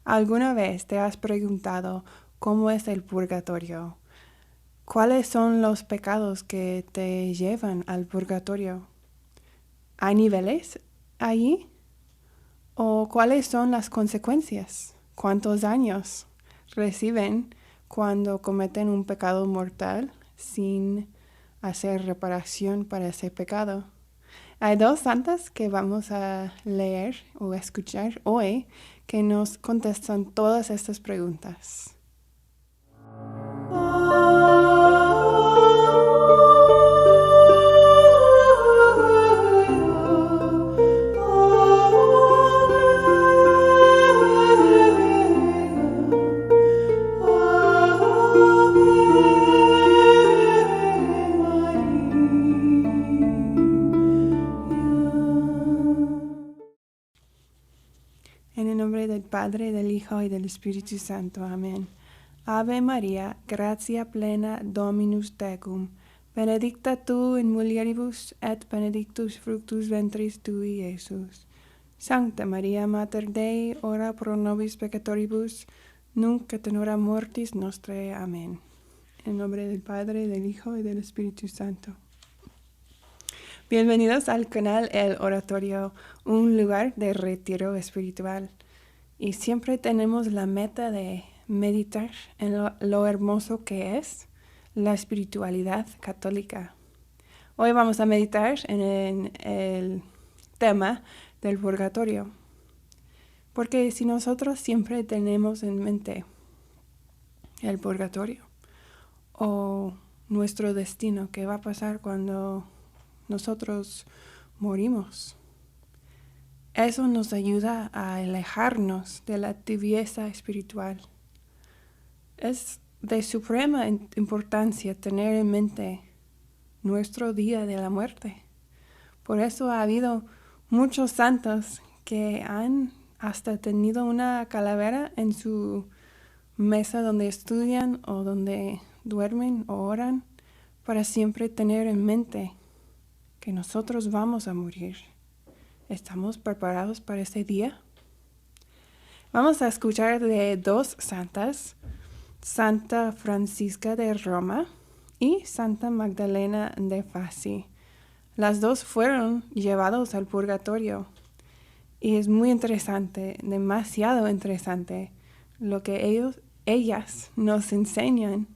¿Alguna vez te has preguntado cómo es el purgatorio? ¿Cuáles son los pecados que te llevan al purgatorio? ¿Hay niveles allí? ¿O cuáles son las consecuencias? ¿Cuántos años reciben cuando cometen un pecado mortal sin hacer reparación para ese pecado? Hay dos santas que vamos a leer o escuchar hoy que nos contestan todas estas preguntas. En el nombre del Padre, del Hijo y del Espíritu Santo. Amén. Ave María, gratia plena Dominus tecum, benedicta tu in mulieribus et benedictus fructus ventris tui, Iesus. Sancta Maria Mater Dei, ora pro nobis peccatoribus, nunc et in hora mortis nostrae. Amén. En el nombre del Padre, del Hijo y del Espíritu Santo. Bienvenidos al canal El Oratorio, un lugar de retiro espiritual. Y siempre tenemos la meta de meditar en lo hermoso que es la espiritualidad católica. Hoy vamos a meditar en el tema del purgatorio. Porque si nosotros siempre tenemos en mente el purgatorio o nuestro destino, qué va a pasar cuando nosotros morimos, eso nos ayuda a alejarnos de la tibieza espiritual. Es de suprema importancia tener en mente nuestro día de la muerte. Por eso ha habido muchos santos que han hasta tenido una calavera en su mesa donde estudian o donde duermen o oran, para siempre tener en mente que nosotros vamos a morir. ¿Estamos preparados para ese día? Vamos a escuchar de dos santas, Santa Francisca de Roma y Santa Magdalena de Fasi. Las dos fueron llevados al purgatorio y es muy interesante, demasiado interesante, lo que ellas nos enseñan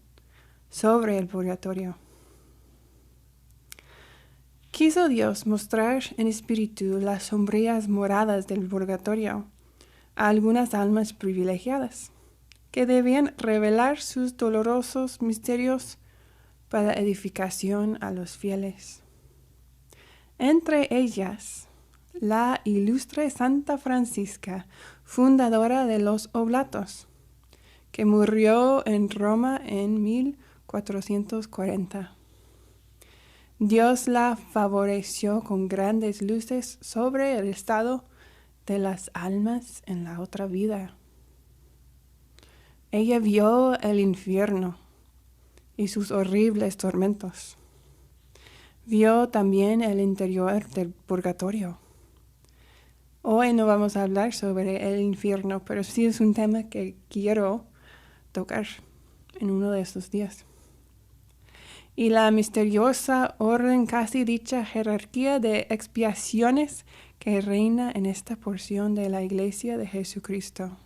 sobre el purgatorio. Quiso Dios mostrar en espíritu las sombrías moradas del purgatorio a algunas almas privilegiadas, que debían revelar sus dolorosos misterios para edificación a los fieles. Entre ellas, la ilustre Santa Francisca, fundadora de los Oblatos, que murió en Roma en 1440. Dios la favoreció con grandes luces sobre el estado de las almas en la otra vida. Ella vio el infierno y sus horribles tormentos. Vio también el interior del purgatorio. Hoy no vamos a hablar sobre el infierno, pero sí es un tema que quiero tocar en uno de estos días. Y la misteriosa orden, casi dicha jerarquía de expiaciones que reina en esta porción de la Iglesia de Jesucristo.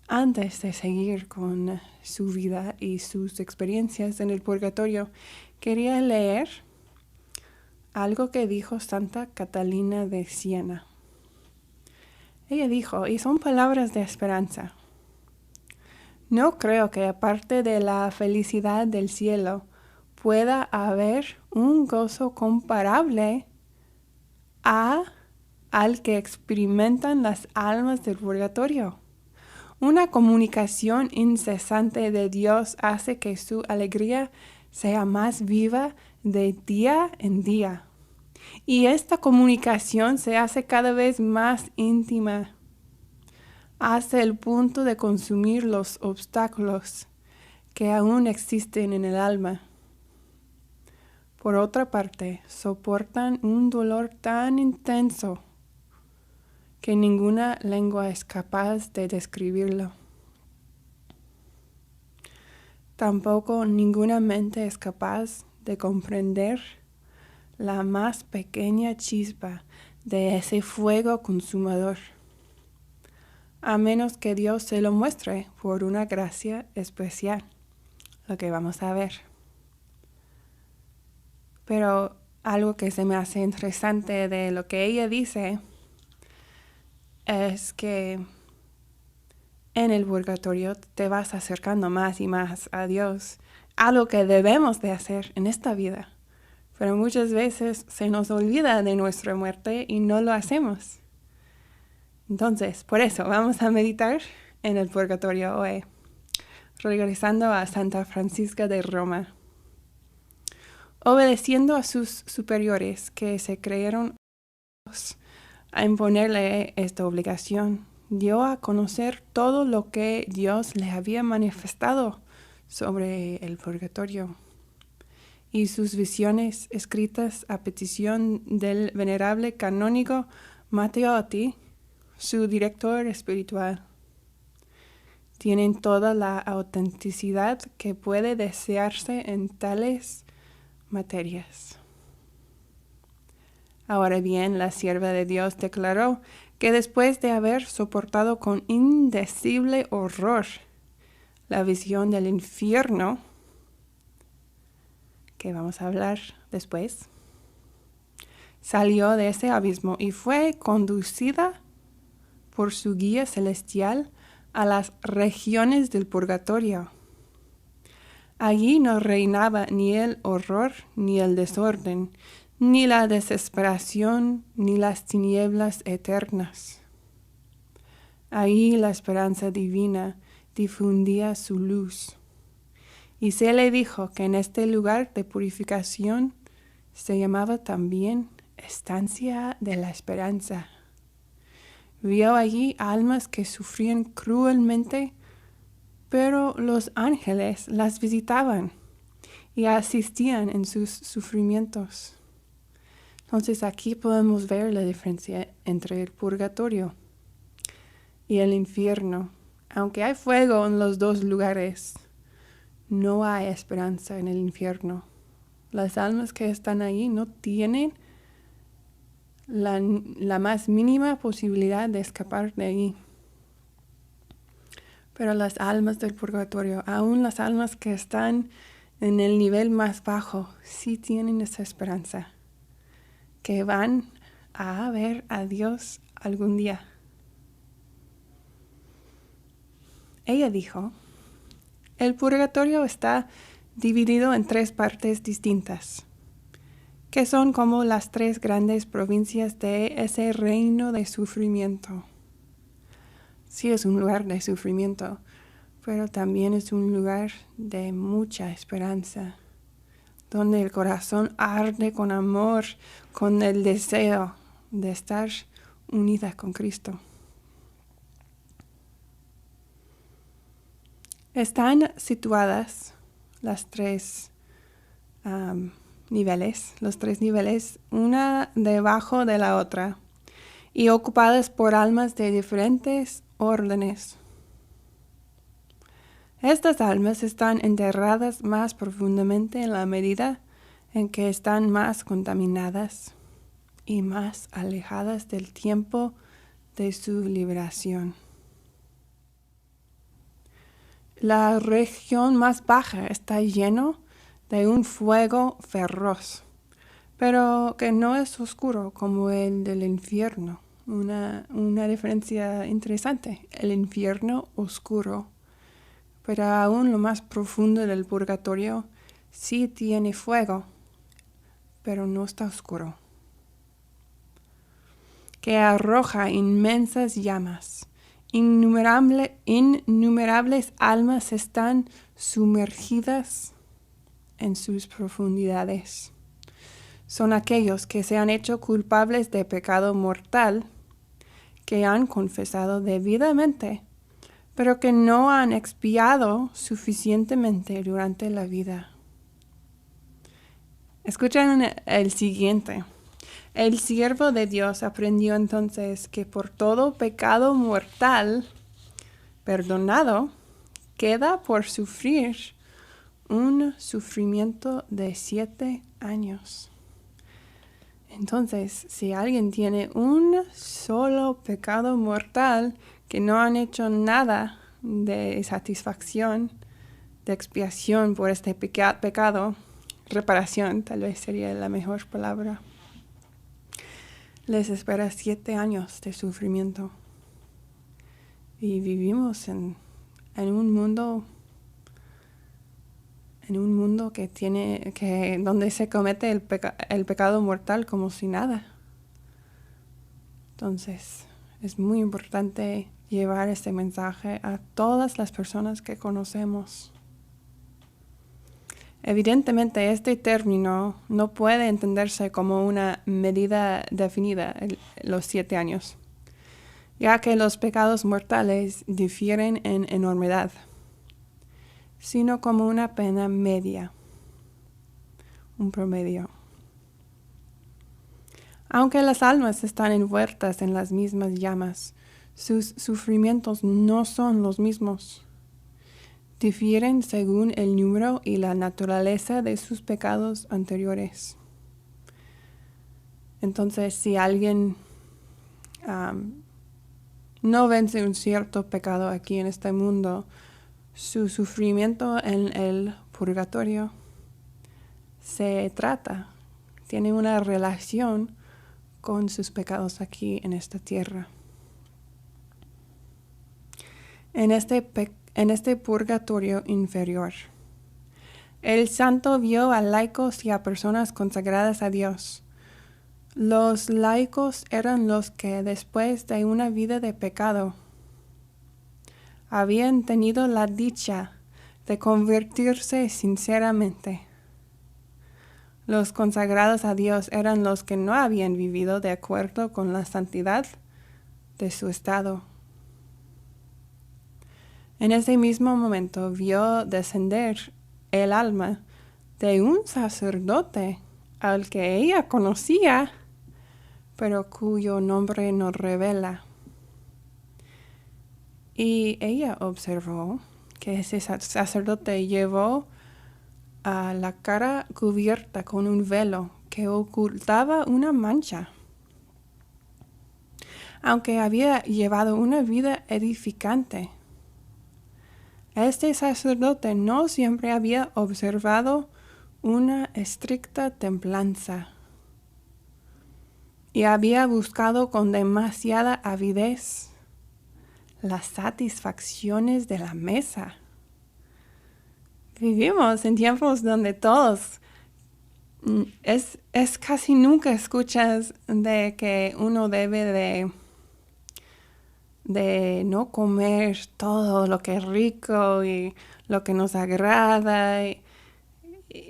Antes de seguir con su vida y sus experiencias en el purgatorio, quería leer algo que dijo Santa Catalina de Siena. Ella dijo, y son palabras de esperanza: no creo que aparte de la felicidad del cielo pueda haber un gozo comparable al que experimentan las almas del purgatorio. Una comunicación incesante de Dios hace que su alegría sea más viva de día en día. Y esta comunicación se hace cada vez más íntima, hasta el punto de consumir los obstáculos que aún existen en el alma. Por otra parte, soportan un dolor tan intenso que ninguna lengua es capaz de describirlo. Tampoco ninguna mente es capaz de comprender la más pequeña chispa de ese fuego consumador, a menos que Dios se lo muestre por una gracia especial, lo que vamos a ver. Pero algo que se me hace interesante de lo que ella dice es que en el purgatorio te vas acercando más y más a Dios, algo que debemos de hacer en esta vida. Pero muchas veces se nos olvida de nuestra muerte y no lo hacemos. Entonces, por eso vamos a meditar en el purgatorio hoy, regresando a Santa Francisca de Roma. Obedeciendo a sus superiores que se creyeron a imponerle esta obligación, dio a conocer todo lo que Dios le había manifestado sobre el purgatorio y sus visiones escritas a petición del venerable canónigo Matteotti, su director espiritual. Tienen toda la autenticidad que puede desearse en tales materias. Ahora bien, la sierva de Dios declaró que después de haber soportado con indecible horror la visión del infierno, que vamos a hablar después, salió de ese abismo y fue conducida por su guía celestial a las regiones del purgatorio. Allí no reinaba ni el horror, ni el desorden, ni la desesperación, ni las tinieblas eternas. Allí la esperanza divina difundía su luz. Y se le dijo que en este lugar de purificación se llamaba también Estancia de la Esperanza. Vio allí almas que sufrían cruelmente, pero los ángeles las visitaban y asistían en sus sufrimientos. Entonces aquí podemos ver la diferencia entre el purgatorio y el infierno. Aunque hay fuego en los dos lugares, no hay esperanza en el infierno. Las almas que están ahí no tienen la más mínima posibilidad de escapar de ahí. Pero las almas del purgatorio, aún las almas que están en el nivel más bajo, sí tienen esa esperanza, que van a ver a Dios algún día. Ella dijo, el purgatorio está dividido en 3 partes distintas, que son como las 3 grandes provincias de ese reino de sufrimiento. Sí es un lugar de sufrimiento, pero también es un lugar de mucha esperanza, donde el corazón arde con amor, con el deseo de estar unida con Cristo. Están situadas las 3 niveles, los 3 niveles, una debajo de la otra, y ocupadas por almas de diferentes órdenes. Estas almas están enterradas más profundamente en la medida en que están más contaminadas y más alejadas del tiempo de su liberación. La región más baja está lleno de un fuego feroz, pero que no es oscuro como el del infierno. Una diferencia interesante, el infierno oscuro, pero aún lo más profundo del purgatorio sí tiene fuego, pero no está oscuro, que arroja inmensas llamas. Innumerables almas están sumergidas en sus profundidades. Son aquellos que se han hecho culpables de pecado mortal, que han confesado debidamente, pero que no han expiado suficientemente durante la vida. Escuchen el siguiente. El siervo de Dios aprendió entonces que por todo pecado mortal perdonado, queda por sufrir un sufrimiento de 7 años. Entonces, si alguien tiene un solo pecado mortal que no han hecho nada de satisfacción, de expiación por este pecado, reparación tal vez sería la mejor palabra, les espera 7 años de sufrimiento. Y vivimos en un mundo donde se comete el pecado mortal como si nada. Entonces, es muy importante llevar este mensaje a todas las personas que conocemos. Evidentemente, este término no puede entenderse como una medida definida, los 7 años, ya que los pecados mortales difieren en enormidad, sino como una pena media, un promedio. Aunque las almas están envueltas en las mismas llamas, sus sufrimientos no son los mismos. Difieren según el número y la naturaleza de sus pecados anteriores. Entonces, si alguien no vence un cierto pecado aquí en este mundo, su sufrimiento en el purgatorio tiene una relación con sus pecados aquí en esta tierra. En este purgatorio inferior, el santo vio a laicos y a personas consagradas a Dios. Los laicos eran los que, después de una vida de pecado, habían tenido la dicha de convertirse sinceramente. Los consagrados a Dios eran los que no habían vivido de acuerdo con la santidad de su estado. En ese mismo momento vio descender el alma de un sacerdote al que ella conocía, pero cuyo nombre no revela. Y ella observó que ese sacerdote llevó a la cara cubierta con un velo que ocultaba una mancha. Aunque había llevado una vida edificante, este sacerdote no siempre había observado una estricta templanza y había buscado con demasiada avidez las satisfacciones de la mesa. Vivimos en tiempos donde todos, es casi nunca escuchas de que uno debe de no comer todo lo que es rico y lo que nos agrada. Y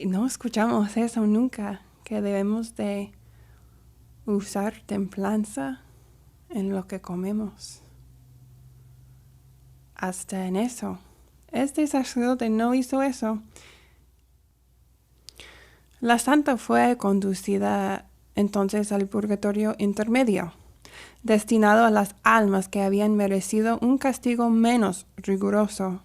no escuchamos eso nunca, que debemos de usar templanza en lo que comemos. Hasta en eso. Este sacerdote no hizo eso. La santa fue conducida entonces al purgatorio intermedio, destinado a las almas que habían merecido un castigo menos riguroso.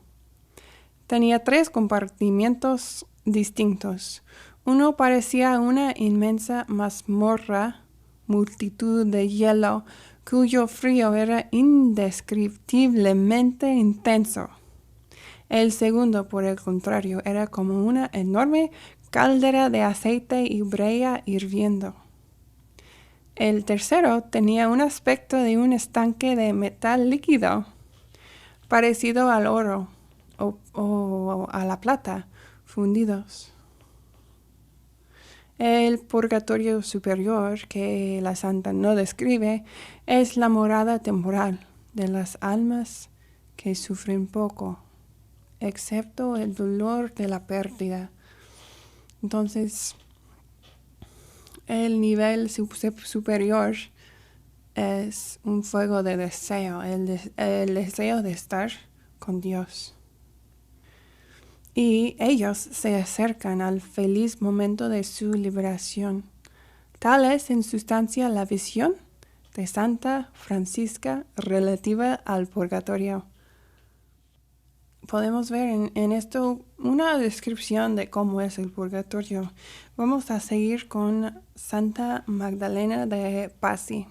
Tenía 3 compartimientos distintos. Uno parecía una inmensa mazmorra, multitud de hielo, cuyo frío era indescriptiblemente intenso. El segundo, por el contrario, era como una enorme caldera de aceite y brea hirviendo. El tercero tenía un aspecto de un estanque de metal líquido, parecido al oro o a la plata, fundidos. El purgatorio superior, que la santa no describe, es la morada temporal de las almas que sufren poco, excepto el dolor de la pérdida. Entonces, el nivel superior es un fuego de deseo, el deseo de estar con Dios. Y ellos se acercan al feliz momento de su liberación, Tal es en sustancia la visión de Santa Francisca relativa al purgatorio. Podemos ver en esto una descripción de cómo es el purgatorio. Vamos a seguir con Santa Magdalena de Pazzi.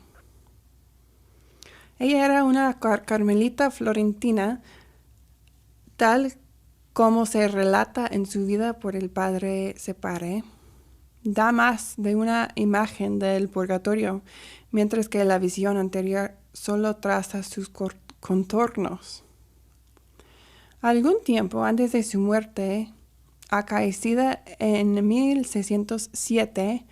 Ella era una carmelita florentina, tal como se relata en su vida por el padre Separe. Da más de una imagen del purgatorio, mientras que la visión anterior solo traza sus contornos. Algún tiempo antes de su muerte, acaecida en 1607,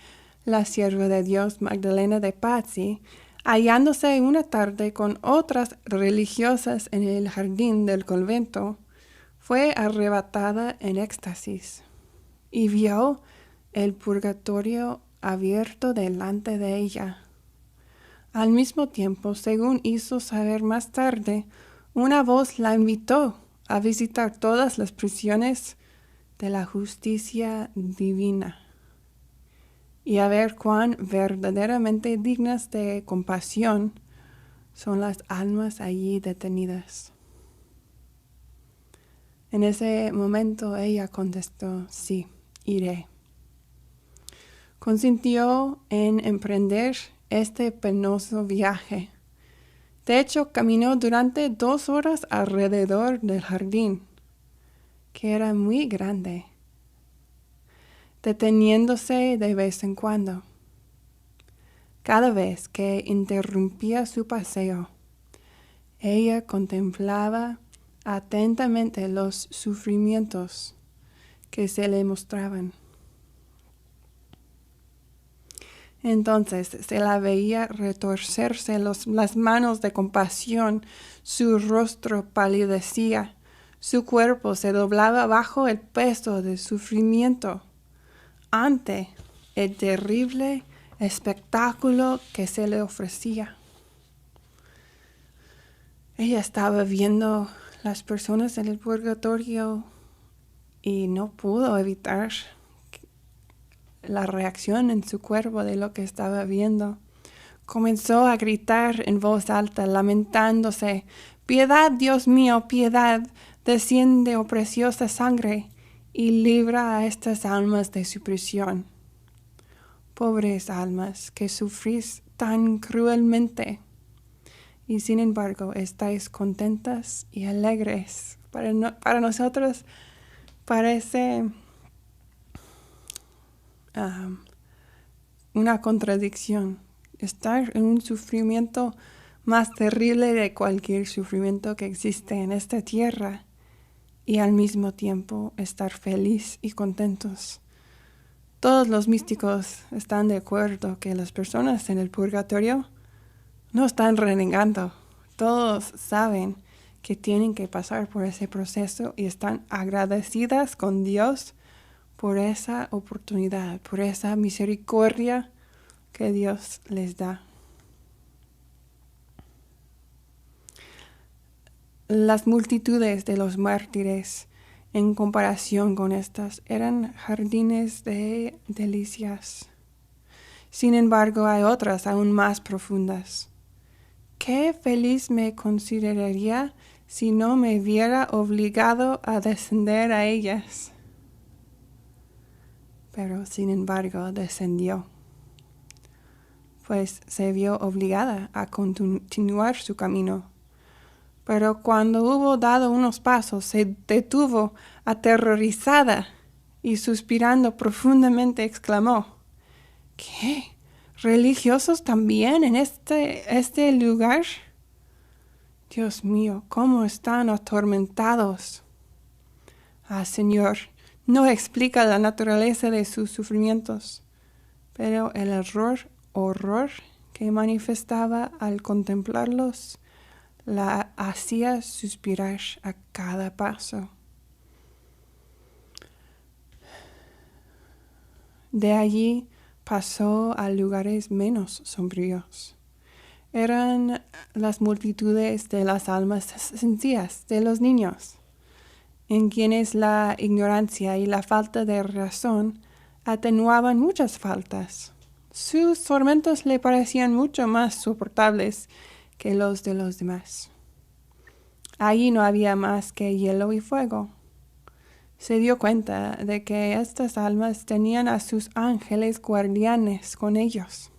la sierva de Dios Magdalena de Pazzi, hallándose una tarde con otras religiosas en el jardín del convento, fue arrebatada en éxtasis y vio el purgatorio abierto delante de ella. Al mismo tiempo, según hizo saber más tarde, una voz la invitó a visitar todas las prisiones de la justicia divina y a ver cuán verdaderamente dignas de compasión son las almas allí detenidas. En ese momento ella contestó, sí, iré. Consintió en emprender este penoso viaje. De hecho, caminó durante 2 horas alrededor del jardín, que era muy grande, deteniéndose de vez en cuando. Cada vez que interrumpía su paseo, ella contemplaba atentamente los sufrimientos que se le mostraban. Entonces se la veía retorcerse las manos de compasión, su rostro palidecía, su cuerpo se doblaba bajo el peso del sufrimiento ante el terrible espectáculo que se le ofrecía. Ella estaba viendo las personas en el purgatorio y no pudo evitar la reacción en su cuerpo de lo que estaba viendo. Comenzó a gritar en voz alta, lamentándose: «Piedad, Dios mío, piedad, desciende, oh preciosa sangre, y libra a estas almas de su prisión. Pobres almas que sufrís tan cruelmente, y sin embargo estáis contentas y alegres». Para nosotros parece una contradicción. Estar en un sufrimiento más terrible de cualquier sufrimiento que existe en esta tierra y al mismo tiempo estar feliz y contentos. Todos los místicos están de acuerdo que las personas en el purgatorio no están renegando. Todos saben que tienen que pasar por ese proceso y están agradecidas con Dios por esa oportunidad, por esa misericordia que Dios les da. Las multitudes de los mártires, en comparación con estas, eran jardines de delicias. Sin embargo, hay otras aún más profundas. Qué feliz me consideraría si no me viera obligado a descender a ellas. Pero sin embargo descendió, pues se vio obligada a continuar su camino. Pero cuando hubo dado unos pasos, se detuvo aterrorizada y suspirando profundamente exclamó: «¿Qué? ¿Religiosos también en este lugar? Dios mío, ¿cómo están atormentados? Ah, Señor, no explica la naturaleza de sus sufrimientos, pero el horror que manifestaba al contemplarlos la hacía suspirar a cada paso». De allí pasó a lugares menos sombríos. Eran las multitudes de las almas sencillas, de los niños, en quienes la ignorancia y la falta de razón atenuaban muchas faltas, Sus tormentos le parecían mucho más soportables que los de los demás. Allí no había más que hielo y fuego. Se dio cuenta de que estas almas tenían a sus ángeles guardianes con ellos,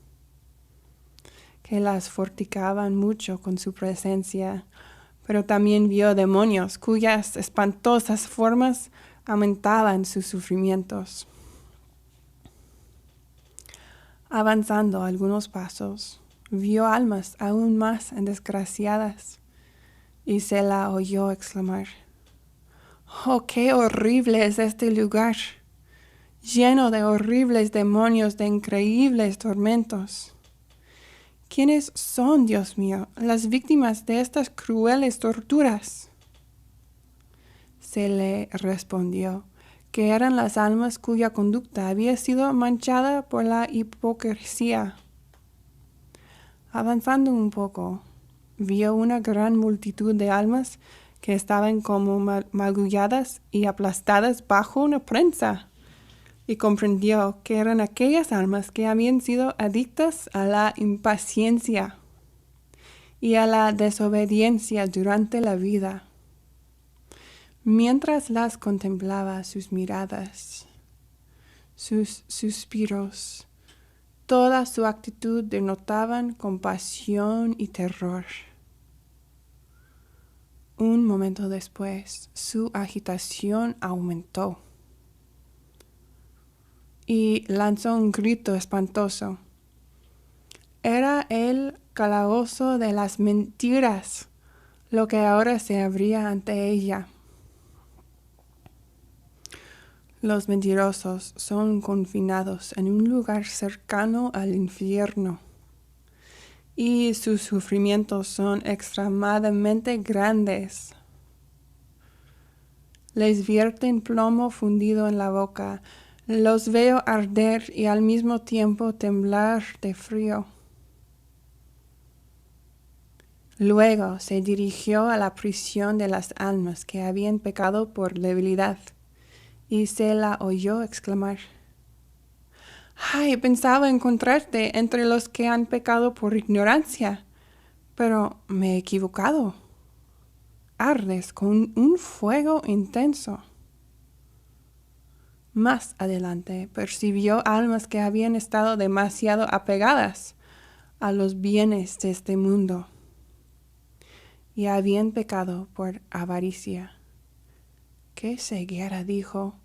que las fortificaban mucho con su presencia, pero también vio demonios cuyas espantosas formas aumentaban sus sufrimientos. Avanzando algunos pasos, vio almas aún más desgraciadas y se la oyó exclamar: «¡Oh, qué horrible es este lugar! Lleno de horribles demonios, de increíbles tormentos. ¿Quiénes son, Dios mío, las víctimas de estas crueles torturas?». Se le respondió que eran las almas cuya conducta había sido manchada por la hipocresía. Avanzando un poco, vio una gran multitud de almas que estaban como magulladas y aplastadas bajo una prensa, y comprendió que eran aquellas almas que habían sido adictas a la impaciencia y a la desobediencia durante la vida. Mientras las contemplaba, sus miradas, sus suspiros, toda su actitud denotaban compasión y terror. Un momento después, su agitación aumentó y lanzó un grito espantoso. Era el calabozo de las mentiras lo que ahora se abría ante ella. Los mentirosos son confinados en un lugar cercano al infierno, y sus sufrimientos son extremadamente grandes. Les vierten plomo fundido en la boca, los veo arder y al mismo tiempo temblar de frío. Luego se dirigió a la prisión de las almas que habían pecado por debilidad, y se la oyó exclamar: «¡Ay, pensaba encontrarte entre los que han pecado por ignorancia! Pero me he equivocado. Ardes con un fuego intenso». Más adelante percibió almas que habían estado demasiado apegadas a los bienes de este mundo y habían pecado por avaricia. «¿Qué ceguera?», dijo,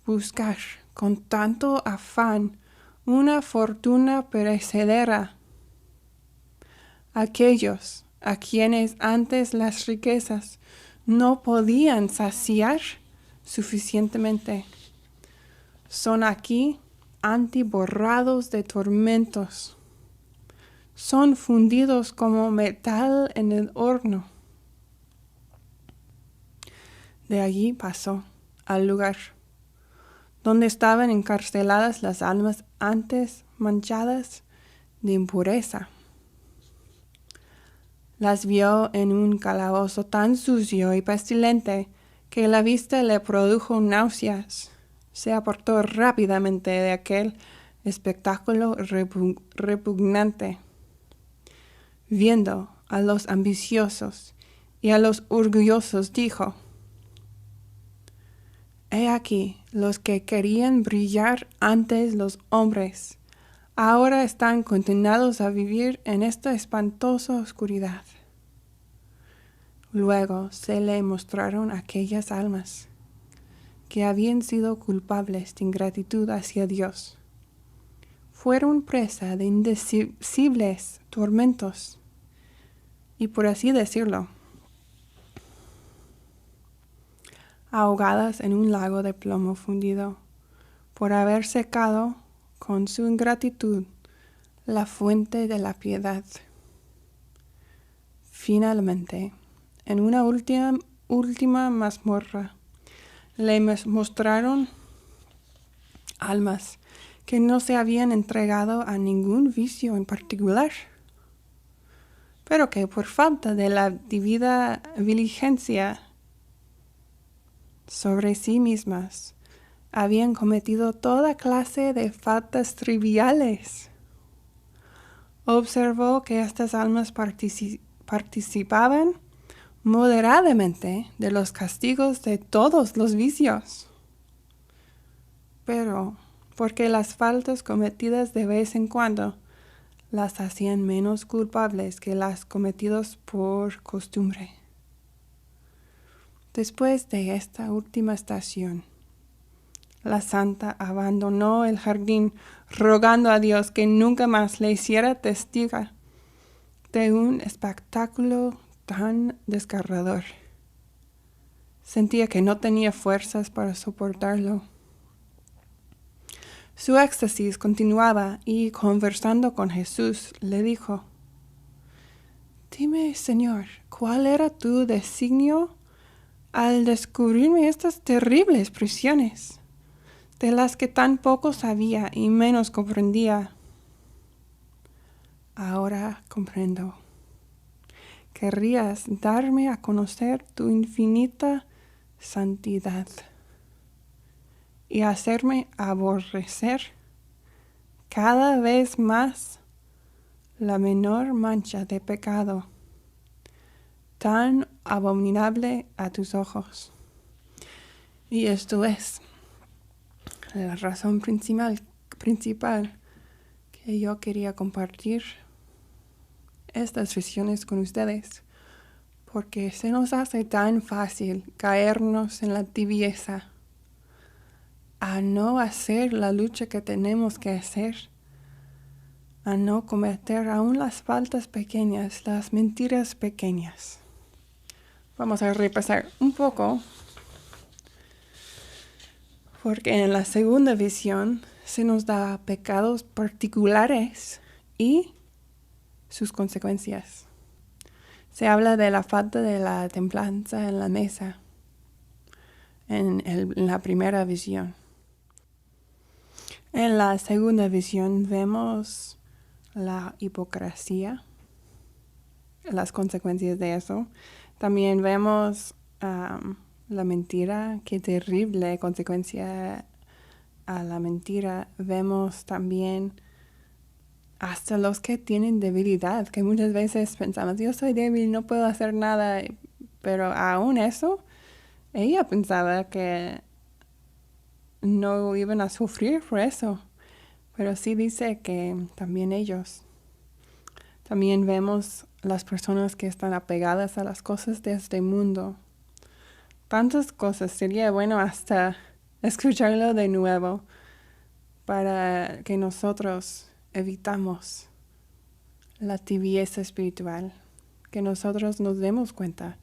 «buscar con tanto afán una fortuna perecedera. Aquellos a quienes antes las riquezas no podían saciar suficientemente son aquí atiborrados de tormentos. Son fundidos como metal en el horno». De allí pasó al lugar donde estaban encarceladas las almas antes manchadas de impureza. Las vio en un calabozo tan sucio y pestilente que la vista le produjo náuseas. Se apartó rápidamente de aquel espectáculo repugnante. Viendo a los ambiciosos y a los orgullosos, dijo: «He aquí los que querían brillar ante los hombres, ahora están condenados a vivir en esta espantosa oscuridad». Luego se le mostraron aquellas almas que habían sido culpables de ingratitud hacia Dios. Fueron presa de indecibles tormentos y, por así decirlo, ahogadas en un lago de plomo fundido, por haber secado con su ingratitud la fuente de la piedad. Finalmente, en una última mazmorra, le mostraron almas que no se habían entregado a ningún vicio en particular, pero que por falta de la debida diligencia sobre sí mismas habían cometido toda clase de faltas triviales. observó que estas almas participaban moderadamente de los castigos de todos los vicios. Pero, porque las faltas cometidas de vez en cuando las hacían menos culpables que las cometidas por costumbre. Después de esta última estación, la santa abandonó el jardín rogando a Dios que nunca más le hiciera testigo de un espectáculo tan desgarrador. Sentía que no tenía fuerzas para soportarlo. Su éxtasis continuaba y, conversando con Jesús, le dijo: «Dime, Señor, ¿cuál era tu designio al descubrirme estas terribles prisiones, de las que tan poco sabía y menos comprendía?» «Ahora comprendo. Querrías darme a conocer tu infinita santidad y hacerme aborrecer cada vez más la menor mancha de pecado tan abominable a tus ojos». Y esto es la razón principal que yo quería compartir estas visiones con ustedes, porque se nos hace tan fácil caernos en la tibieza, a no hacer la lucha que tenemos que hacer, a no cometer aún las faltas pequeñas, las mentiras pequeñas. Vamos a repasar un poco, porque en la segunda visión se nos da pecados particulares y sus consecuencias. Se habla de la falta de la templanza en la mesa en la primera visión. En la segunda visión vemos la hipocresía, las consecuencias de eso. También vemos la mentira, qué terrible consecuencia a la mentira. Vemos también hasta los que tienen debilidad, que muchas veces pensamos: yo soy débil, no puedo hacer nada, pero aún eso, ella pensaba que no iban a sufrir por eso, pero sí dice que también ellos. También vemos las personas que están apegadas a las cosas de este mundo. Tantas cosas, sería bueno hasta escucharlo de nuevo para que nosotros evitamos la tibieza espiritual, que nosotros nos demos cuenta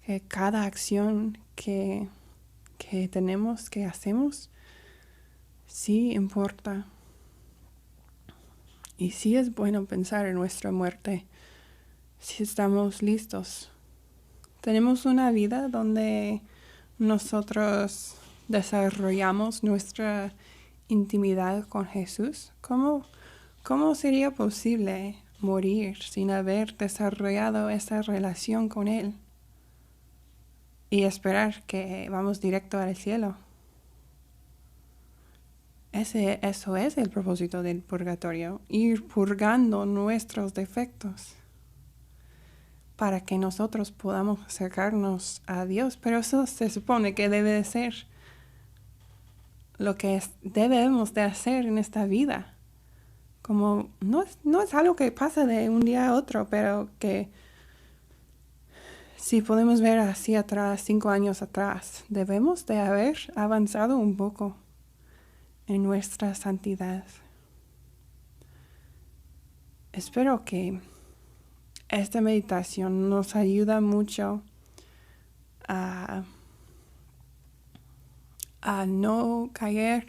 que cada acción que tenemos, que hacemos, sí importa. Y sí es bueno pensar en nuestra muerte, si estamos listos. Tenemos una vida donde nosotros desarrollamos nuestra intimidad con Jesús. ¿Cómo sería posible morir sin haber desarrollado esa relación con Él y esperar que vamos directo al cielo? Eso es el propósito del purgatorio, ir purgando nuestros defectos para que nosotros podamos acercarnos a Dios. Pero eso se supone que debe de ser lo que debemos de hacer en esta vida. Como no es algo que pasa de un día a otro, pero que si podemos ver hacia atrás, 5 años atrás, debemos de haber avanzado un poco en nuestra santidad. Espero que esta meditación nos ayuda mucho a no caer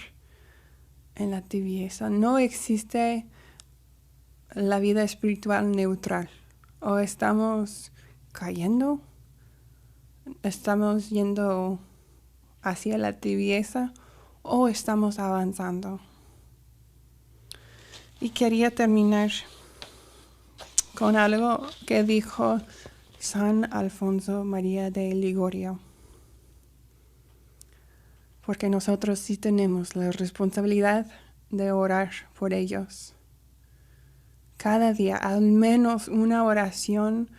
en la tibieza. No existe la vida espiritual neutral. O estamos cayendo, estamos yendo hacia la tibieza, o estamos avanzando. Y quería terminar con algo que dijo San Alfonso María de Ligorio, porque nosotros sí tenemos la responsabilidad de orar por ellos. cada día al menos una oración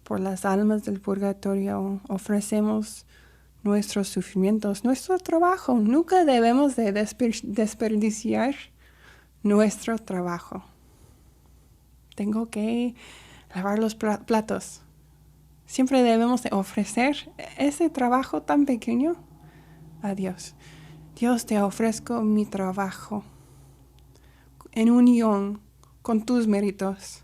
por las almas del purgatorio. Ofrecemos nuestros sufrimientos, nuestro trabajo. Nunca debemos de desperdiciar nuestro trabajo. Tengo que lavar los platos. Siempre debemos de ofrecer ese trabajo tan pequeño a Dios. Dios, te ofrezco mi trabajo en unión con tus méritos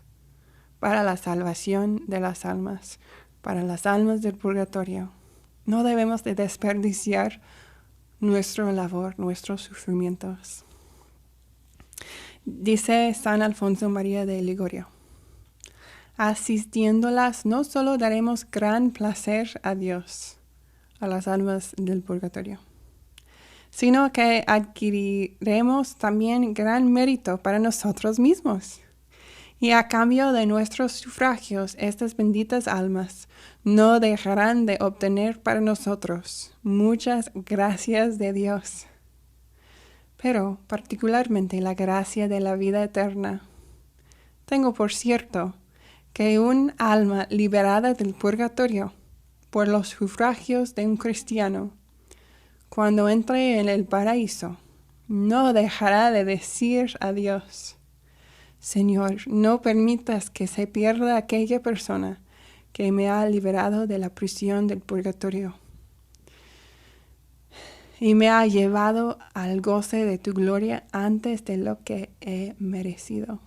para la salvación de las almas, para las almas del purgatorio. No debemos de desperdiciar nuestra labor, nuestros sufrimientos. Dice San Alfonso María de Ligorio: asistiéndolas no solo daremos gran placer a Dios, a las almas del purgatorio, sino que adquiriremos también gran mérito para nosotros mismos. Y a cambio de nuestros sufragios, estas benditas almas no dejarán de obtener para nosotros muchas gracias de Dios, pero particularmente la gracia de la vida eterna. Tengo por cierto que un alma liberada del purgatorio por los sufragios de un cristiano, cuando entre en el paraíso, no dejará de decir a Dios: Señor, no permitas que se pierda aquella persona que me ha liberado de la prisión del purgatorio y me ha llevado al goce de tu gloria antes de lo que he merecido.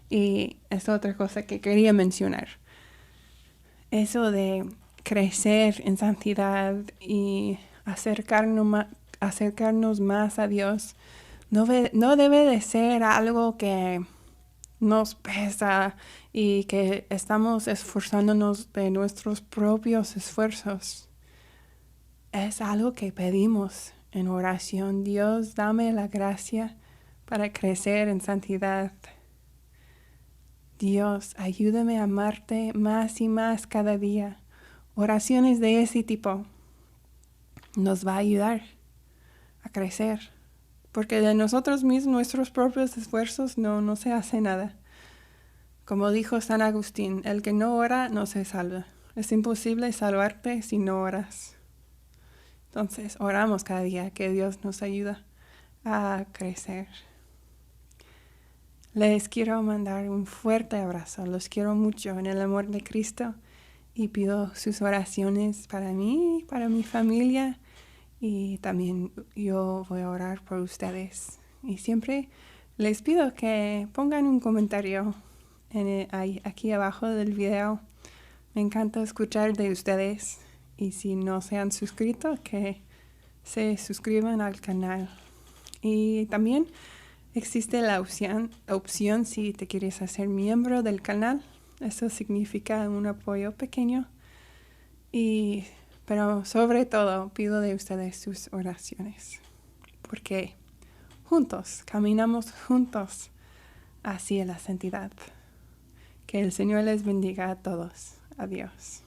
Y es otra cosa que quería mencionar. Eso de crecer en santidad y acercarnos más a Dios no debe de ser algo que nos pesa y que estamos esforzándonos de nuestros propios esfuerzos. Es algo que pedimos en oración. Dios, dame la gracia para crecer en santidad. Dios, ayúdame a amarte más y más cada día. Oraciones de ese tipo nos va a ayudar a crecer, porque de nosotros mismos, nuestros propios esfuerzos, no se hace nada. Como dijo San Agustín, el que no ora no se salva. Es imposible salvarte si no oras. Entonces, oramos cada día que Dios nos ayuda a crecer. Les quiero mandar un fuerte abrazo. Los quiero mucho en el amor de Cristo y pido sus oraciones para mí, para mi familia, y también yo voy a orar por ustedes. Y siempre les pido que pongan un comentario aquí abajo del video. Me encanta escuchar de ustedes, y si no se han suscrito, que se suscriban al canal. Y también existe la opción si te quieres hacer miembro del canal. Eso significa un apoyo pequeño. Pero sobre todo pido de ustedes sus oraciones, porque caminamos juntos hacia la santidad. Que el Señor les bendiga a todos. Adiós.